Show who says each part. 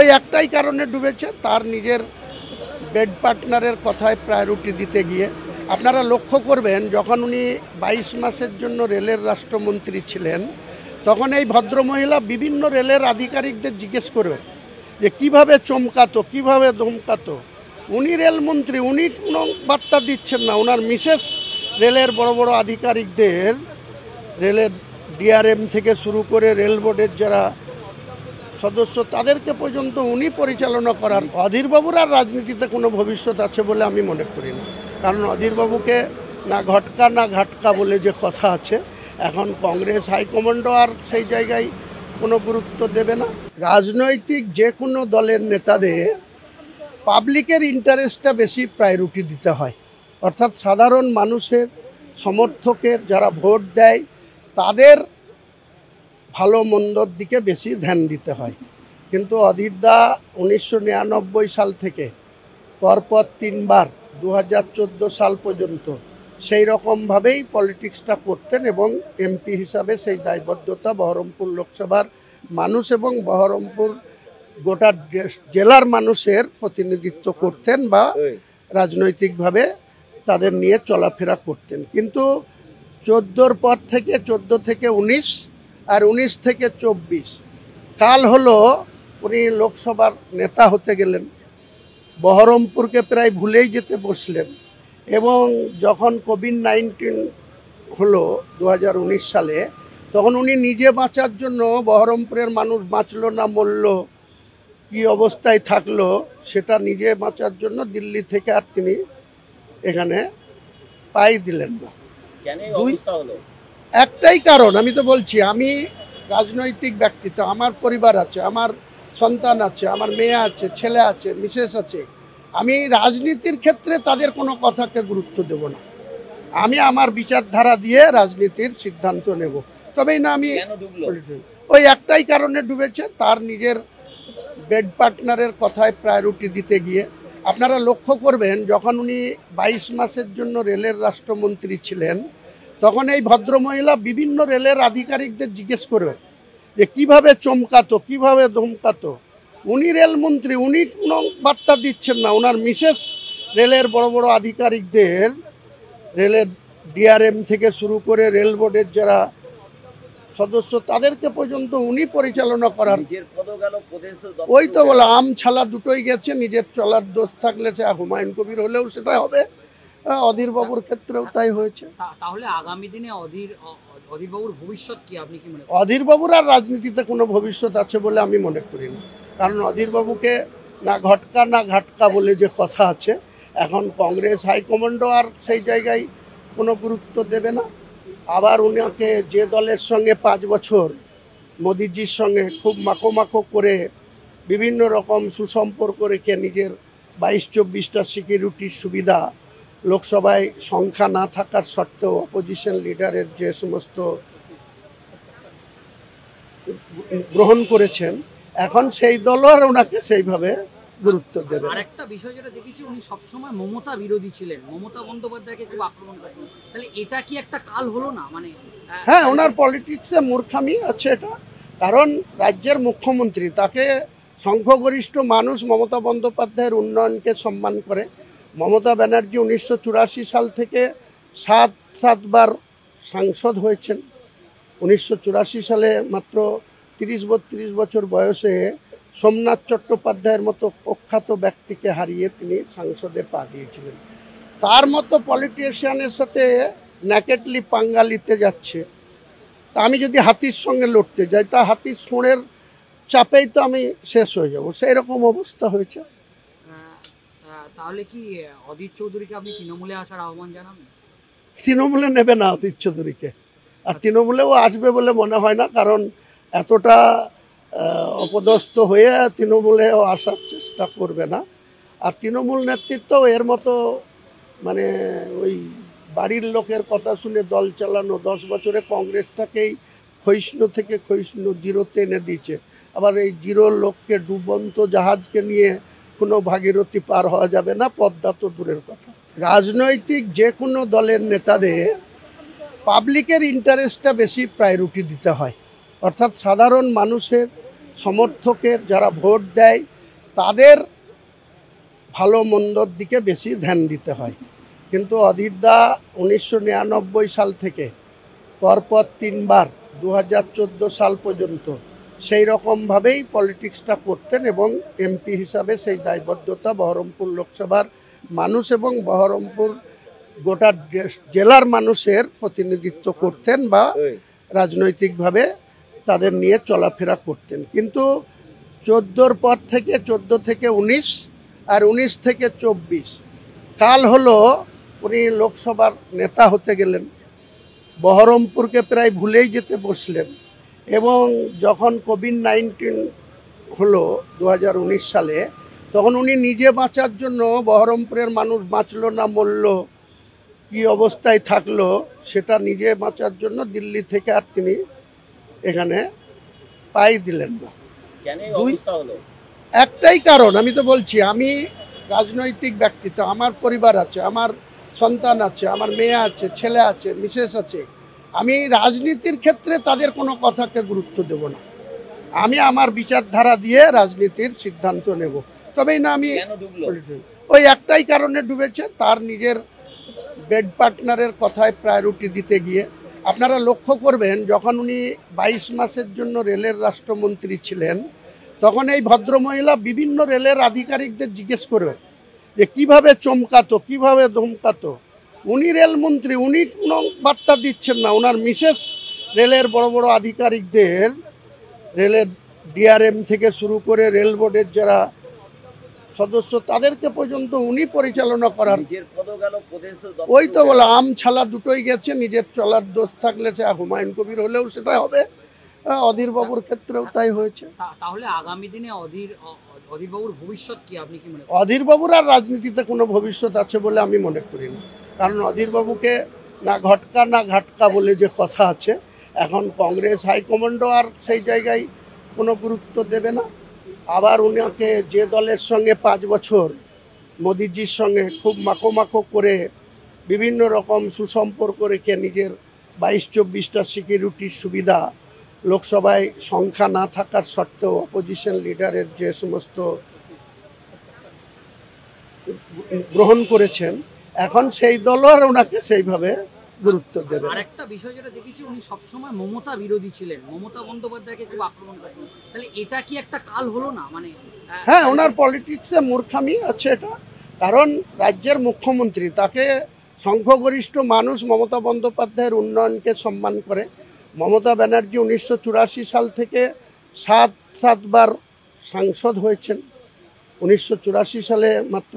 Speaker 1: ওই একটাই কারণে ডুবেছে, তার নিজের বেড পার্টনারের কথায় প্রায়োরিটি দিতে গিয়ে। আপনারা লক্ষ্য করবেন, যখন উনি 22 মাসের জন্য রেলের রাষ্ট্রমন্ত্রী ছিলেন, তখন এই ভদ্রমহিলা বিভিন্ন রেলের আধিকারিকদের জিজ্ঞেস করবেন যে কিভাবে চমকাতো, কিভাবে ধমকাতো। উনি রেলমন্ত্রী, উনি কোনো বার্তা দিচ্ছেন না, ওনার মিসেস রেলের বড় বড় আধিকারিকদের, রেলের ডিআরএম থেকে শুরু করে রেল বোর্ডের যারা সদস্য, তাদেরকে পর্যন্ত উনি পরিচালনা করার। অধীরবাবুর আর রাজনীতিতে কোনো ভবিষ্যৎ আছে বলে আমি মনে করি না, কারণ অধীরবাবুকে না ঘটকা না ঘাটকা বলে যে কথা আছে, এখন কংগ্রেস হাইকমান্ডও আর সেই জায়গায় কোনো গুরুত্ব দেবে না। রাজনৈতিক যে কোনো দলের নেতাদের পাবলিকের ইন্টারেস্টটা বেশি প্রায়োরিটি দিতে হয়, অর্থাৎ সাধারণ মানুষের সমর্থকের যারা ভোট দেয় তাদের ভালো মন্দর দিকে বেশি ধ্যান দিতে হয়। কিন্তু অধীরদা 1999 সাল থেকে পরপর 3 বার 2014 সাল পর্যন্ত সেই রকমভাবেই পলিটিক্সটা করতেন এবং এমপি হিসাবে সেই দায়বদ্ধতা বহরমপুর লোকসভার মানুষ এবং বহরমপুর গোটা জেলার মানুষের প্রতিনিধিত্ব করতেন বা রাজনৈতিকভাবে তাদের নিয়ে চলাফেরা করতেন। কিন্তু 14 পর থেকে 14 থেকে 19 আর 19 থেকে 24 কাল হলো উনি লোকসভার নেতা হতে গেলেন, বহরমপুরকে প্রায় ভুলেই যেতে বসলেন। এবং যখন কোভিড-19 হলো 2019 সালে, তখন উনি নিজে বাঁচার জন্য, বহরমপুরের মানুষ বাঁচলো না মরল, কি অবস্থায় থাকলো, সেটা নিজে বাঁচার জন্য দিল্লি থেকে আর তিনি এখানে পাই দিলেন না। একটাই কারণ, আমি তো বলছি, আমি রাজনৈতিক ব্যক্তিত্ব, আমার পরিবার আছে, আমার সন্তান আছে, আমার মেয়ে আছে, ছেলে আছে, মিসেস আছে। আমি রাজনীতির ক্ষেত্রে তাদের কোনো কথাকে গুরুত্ব দেব না। আমি আমার বিচারধারা দিয়ে রাজনীতির সিদ্ধান্ত নেব, তবেই না আমি। ওই একটাই কারণে ডুবেছে, তার নিজের বেড পার্টনারের কথায় প্রায়োরিটি দিতে গিয়ে। আপনারা লক্ষ্য করবেন, যখন উনি 22 মাসের জন্য রেলের রাষ্ট্রমন্ত্রী ছিলেন, তখন এই ভদ্রমহিলা বিভিন্ন রেলের আধিকারিকদের জিজ্ঞেস করবেন যে কিভাবে চমকাতো, কিভাবে ধমকাতো। উনি রেলমন্ত্রী, উনি কোনো বার্তা দিচ্ছেন না, ওনার মিসেস রেলের বড় বড় আধিকারিকদের, রেলের ডিআরএম থেকে শুরু করে রেল বোর্ডের যারা সদস্য, তাদেরকে পর্যন্ত উনি পরিচালনা করার। ওই তো বলে আম ছালা দুটোই গেছে, নিজের চলার দোষ থাকলে সে হুমায়ুন কবির হলেও সেটা হবে, অধীরবাবুর ক্ষেত্রেও তাই হয়েছে।
Speaker 2: তাহলে আগামী দিনে অধীরবাবুর ভবিষ্যৎ কি, আপনি কি মনে করেন?
Speaker 1: অধীরবাবুর আর রাজনীতিতে কোনো ভবিষ্যৎ আছে বলে আমি মনে করি না, কারণ অধীরবাবুকে না ঘটকা না ঘাটকা বলে যে কথা আছে, এখন কংগ্রেস হাইকমান্ডও আর সেই জায়গায় কোনো গুরুত্ব দেবে না। আবার উনাকে যে দলের সঙ্গে 5 বছর মোদিজির সঙ্গে খুব মাখো করে বিভিন্ন রকম সুসম্পর্ক রেখে নিজের 22-24টা সিকিউরিটির সুবিধা, লোকসভায় সংখ্যা না থাকার সত্ত্বেও অপোজিশন লিডারের যে সমস্ত গ্রহণ করেছেন, এখন সেই দল আর ওনাকে সেইভাবে গুরুত্ব দেবে।
Speaker 2: আরেকটা বিষয় যেটা দেখেছি, উনি সবসময় মমতা বিরোধী ছিলেন, মমতা বন্দ্যোপাধ্যায়কে খুব আক্রমণ করেন। তাহলে এটা কি একটা কাল হলো না? মানে
Speaker 1: হ্যাঁ, ওনার পলিটিক্সে মূর্খামি আছে এটা, কারণ রাজ্যের মুখ্যমন্ত্রী, তাকে সংখ্যাগরিষ্ঠ মানুষ মমতা বন্দ্যোপাধ্যায়ের উন্নয়নকে সম্মান করে। মমতা ব্যানার্জি 1984 সাল থেকে 7বার সাংসদ হয়েছেন। 1984 সালে মাত্র 30-32 বছর বয়সে সোমনাথ চট্টোপাধ্যায়ের মতো প্রখ্যাত ব্যক্তিকে হারিয়ে তিনি সংসদে পা দিয়েছিলেন। তার মতো পলিটিশিয়ানের সাথে ন্যাকেটলি পাঙ্গা নিতে যাচ্ছে, তা আমি যদি হাতির সঙ্গে লড়তে যাই, তা হাতির ছোঁড়ের চাপেই তো আমি শেষ হয়ে যাব, সেই রকম অবস্থা হয়েছে।
Speaker 2: তাহলে কি অধীর চৌধুরীকে আপনি তৃণমূলে আসার আহ্বান জানাবেন?
Speaker 1: তৃণমূলে নেবে না অধীর চৌধুরীকে, আর তৃণমূলেও আসবে বলে মনে হয় না, কারণ এতটা অপদস্থ হয়ে তৃণমূলেও আসার চেষ্টা করবে না। আর তৃণমূল নেতৃত্ব এর মতো, মানে ওই বাড়ির লোকের কথা শুনে দল চালানো, 10 বছরে কংগ্রেসটাকেই ক্ষয়িষ্ণু থেকে ক্ষয়িষ্ণু জিরোতে এনে দিয়েছে। আবার এই জিরো লোককে ডুবন্ত জাহাজকে নিয়ে কোনো ভাগীরথী পার হওয়া যাবে না, পদ্মা তো দূরের কথা। রাজনৈতিক যে কোনো দলের নেতাদের পাবলিকের ইন্টারেস্টটা বেশি প্রায়োরিটি দিতে হয়, অর্থাৎ সাধারণ মানুষের সমর্থকের যারা ভোট দেয় তাদের ভালো মন্দর দিকে বেশি ধ্যান দিতে হয়। কিন্তু অধীরদা 1999 সাল থেকে পরপর 3বার 2014 সাল পর্যন্ত সেই রকমভাবেই পলিটিক্সটা করতেন এবং এমপি হিসাবে সেই দায়বদ্ধতা বহরমপুর লোকসভার মানুষ এবং বহরমপুর গোটা জেলার মানুষের প্রতিনিধিত্ব করতেন বা রাজনৈতিকভাবে তাদের নিয়ে চলাফেরা করতেন। কিন্তু 14 পর থেকে 14 থেকে 19 আর 19 থেকে 24 কাল হলো উনি লোকসভার নেতা হতে গেলেন, বহরমপুরকে প্রায় ভুলেই যেতে বসলেন এবং যখন কোভিড-19 হলো 2019 সালে তখন উনি নিজে বাঁচার জন্য বহরমপুরের মানুষ বাঁচলো না মরল কি অবস্থায় থাকলো সেটা নিজে বাঁচার জন্য দিল্লি থেকে আর তিনি এখানে পাই দিলেন না। একটাই কারণ, আমি তো বলছি আমি রাজনৈতিক ব্যক্তিত্ব, আমার পরিবার আছে, আমার সন্তান আছে, আমার মেয়ে আছে, ছেলে আছে, মিসেস আছে, আমি রাজনীতির ক্ষেত্রে তাদের কোনো কথাকে গুরুত্ব দেব না। আমি আমার বিচারধারা দিয়ে রাজনীতির সিদ্ধান্ত নেব, তবেই না আমি ওই একটাই কারণে ডুবেছে, তার নিজের বেড পার্টনারের কথায় প্রায়োরিটি দিতে গিয়ে। আপনারা লক্ষ্য করবেন যখন উনি 22 মাসের জন্য রেলের রাষ্ট্রমন্ত্রী ছিলেন তখন এই ভদ্রমহিলা বিভিন্ন রেলের আধিকারিকদের জিজ্ঞেস করবেন যে কিভাবে চমকাতো কিভাবে ধমকাতো। উনি রেলমন্ত্রী, উনি কোনো বার্তা দিচ্ছেন না, ওনার মিসেস রেলের বড় বড় আধিকারিকদের, রেলের ডিআরএম থেকে শুরু করে রেল বোর্ডের যারা সদস্য তাদেরকে পর্যন্ত উনি পরিচালনা করার। ওই তো বলে আম ছালা দুটোই গেছে, নিজের চলার দোষ থাকলে সে হুমায়ুন কবির হলেও সেটা হবে, অধীরবাবুর ক্ষেত্রেও তাই হয়েছে।
Speaker 2: তাহলে আগামী দিনে অধীরবাবুর ভবিষ্যৎ কি আপনি কি মনে করেন?
Speaker 1: অধীরবাবুর আর রাজনীতিতে কোনো ভবিষ্যৎ আছে বলে আমি মনে করি না, কারণ অধীরবাবুকে না ঘটকা না ঘাটকা বলে যে কথা আছে, এখন কংগ্রেস হাইকমান্ডও আর সেই জায়গায় কোনো গুরুত্ব দেবে না। আবার উনাকে যে দলের সঙ্গে 5 বছর মোদিজির সঙ্গে খুব মাখো করে বিভিন্ন রকম সুসম্পর্ক রেখে নিজের 22-24টা সিকিউরিটির সুবিধা লোকসভায় সংখ্যা না থাকার সত্ত্বেও অপোজিশন লিডারের যে সমস্ত গ্রহণ করেছেন, এখন সেই দল আর ওনাকে সেইভাবে গুরুত্ব দেবে।
Speaker 2: আরেকটা বিষয় যেটা দেখেছি, উনি সবসময় মমতা বিরোধী ছিলেন, মমতা বন্দ্যোপাধ্যায়কে খুব আক্রমণ করেন। তাহলে এটা কি একটা কাল হলো না? মানে
Speaker 1: হ্যাঁ, ওনার পলিটিক্সে মূর্খামি আছে এটা, কারণ রাজ্যের মুখ্যমন্ত্রী, তাকে সংখ্যাগরিষ্ঠ মানুষ মমতা বন্দ্যোপাধ্যায়ের উন্নয়নকে সম্মান করে। মমতা ব্যানার্জি 1984 সাল থেকে 7বার সাংসদ হয়েছেন। 1984 সালে মাত্র